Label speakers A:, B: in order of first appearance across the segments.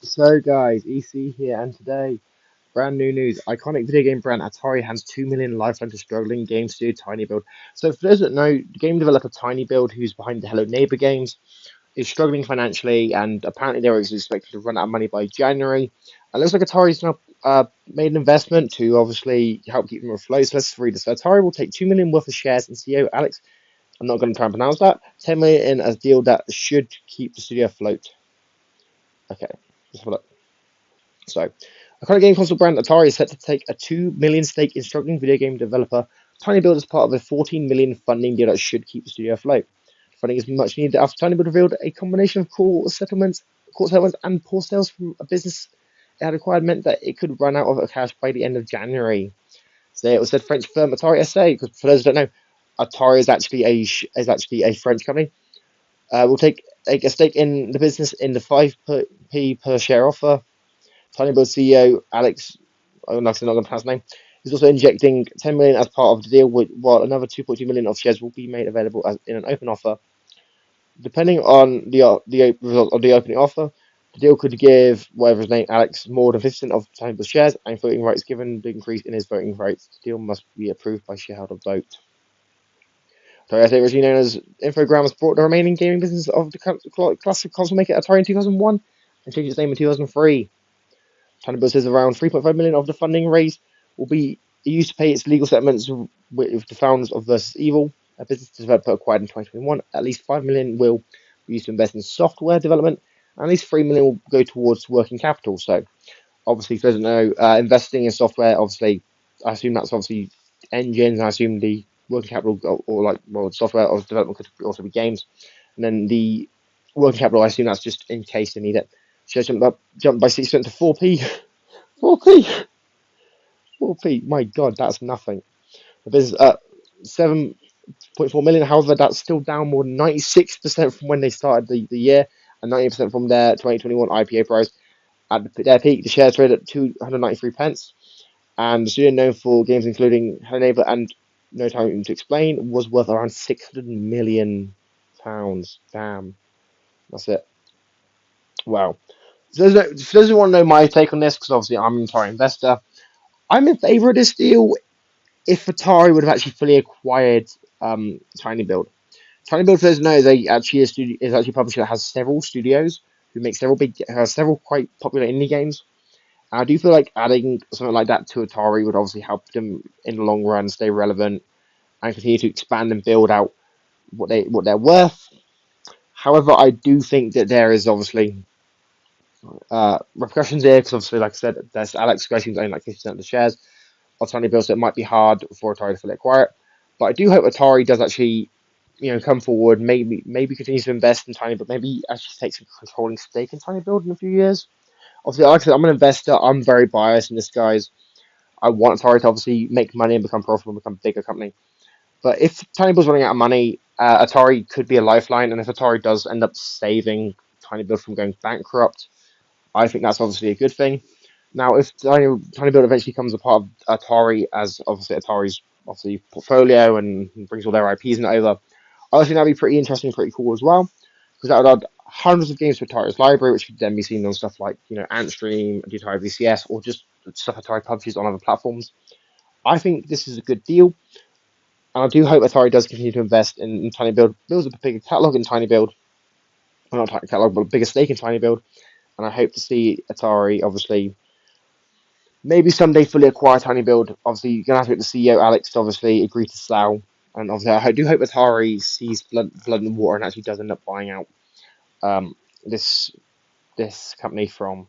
A: So guys, EC here, and today, brand new news. Iconic video game brand Atari hands 2 million lifeline to struggling game studio TinyBuild. So for those that know, game developer TinyBuild, who's behind the Hello Neighbour games, is struggling financially, and apparently they were expected to run out of money by January. And it looks like Atari's now made an investment to obviously help keep them afloat. So let's read this. So Atari will take 2 million worth of shares in CEO Alex. I'm not going to try and pronounce that. 10 million in a deal that should keep the studio afloat. Okay, let's have a look. So, a current game console brand Atari is set to take a 2 million stake in struggling video game developer TinyBuild as part of a 14 million funding deal that should keep the studio afloat. Funding is much needed after TinyBuild revealed a combination of court settlements, and poor sales from a business it had acquired meant that it could run out of cash by the end of January. So it was said French firm Atari SA, because for those who don't know, Atari is actually a French company. Will take a stake in the business in the 5p per share offer. TinyBuild CEO Alex, I'm not going to pronounce his name, is also injecting 10 million as part of the deal, while another 2.2 million of shares will be made available in an open offer. Depending on the result of the opening offer, the deal could give whatever his name Alex more than 50% of TinyBuild shares and voting rights. Given the increase in his voting rights, the deal must be approved by shareholder vote. Atari, originally known as Infogrames, brought the remaining gaming business of the classic console maker Atari in 2001 and changed its name in 2003. TinyBuild says around 3.5 million of the funding raised will be used to pay its legal settlements with the founders of Versus Evil, a business developer acquired in 2021. At least 5 million will be used to invest in software development, and at least 3 million will go towards working capital. So, obviously, if there's no investing in software, obviously, I assume that's obviously engines, and I assume the working capital or software or development could also be games, and then the working capital, I assume that's just in case they need it. Shares jumped by 6% to 4p. 4p, 4p. My God, that's nothing. The business at 7.4 million. However, that's still down more than 96% from when they started the year, and 90% from their 2021 IPO price. At their peak, the shares traded at 293 pence, and the studio, known for games including Hello Neighbour and No Time to Explain, was worth around £600 million. Damn, that's it. Wow. For those who want to know my take on this, because obviously I'm an Atari investor, I'm in favour of this deal if Atari would have actually fully acquired TinyBuild. TinyBuild, for those who know, is actually a publisher that has several studios who make several quite popular indie games. And I do feel like adding something like that to Atari would obviously help them in the long run stay relevant and continue to expand and build out what they're worth. However, I do think that there is obviously repercussions here, because obviously, like I said, there's Alex Grayson owning like 50% of the shares of TinyBuild, so it might be hard for Atari to fully acquire it. But I do hope Atari does actually, come forward, maybe continues to invest in TinyBuild, maybe actually take some controlling stake in TinyBuild in a few years. Obviously, like I said, I'm an investor. I'm very biased in this, guys. I want Atari to obviously make money and become profitable and become a bigger company. But if TinyBuild's running out of money, Atari could be a lifeline, and if Atari does end up saving TinyBuild from going bankrupt, I think that's obviously a good thing. Now, if TinyBuild eventually becomes a part of Atari, as obviously Atari's obviously portfolio and brings all their IPs and over, I think that'd be pretty interesting, pretty cool as well, because that would add hundreds of games to Atari's library, which could then be seen on stuff like Antstream, Atari VCS, or just stuff Atari publishes on other platforms. I think this is a good deal, and I do hope Atari does continue to invest in TinyBuild, builds up a bigger catalog in TinyBuild, well, not catalog, but a bigger stake in TinyBuild, and I hope to see Atari obviously maybe someday fully acquire TinyBuild. Obviously, you're gonna have to get the CEO Alex to obviously agree to sell, and obviously I do hope Atari sees blood in the water and actually does end up buying out um, this company from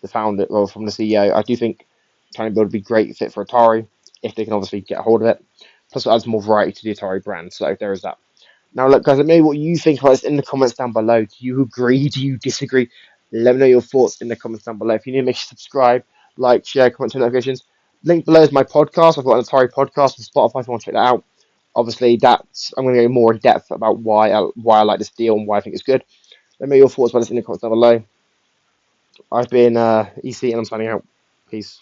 A: the founder or from the CEO. I do think TinyBuild would be a great fit for Atari if they can obviously get a hold of it. Plus, it adds more variety to the Atari brand. So there is that. Now, look, guys, let me know what you think about this in the comments down below. Do you agree? Do you disagree? Let me know your thoughts in the comments down below. If you need to make sure to subscribe, like, share, comment, turn notifications. Link below is my podcast. I've got an Atari podcast on Spotify if you want to check that out. Obviously, I'm going to go more in depth about why I like this deal and why I think it's good. Let me know your thoughts about this in the comments down below. I've been EC and I'm signing out. Peace.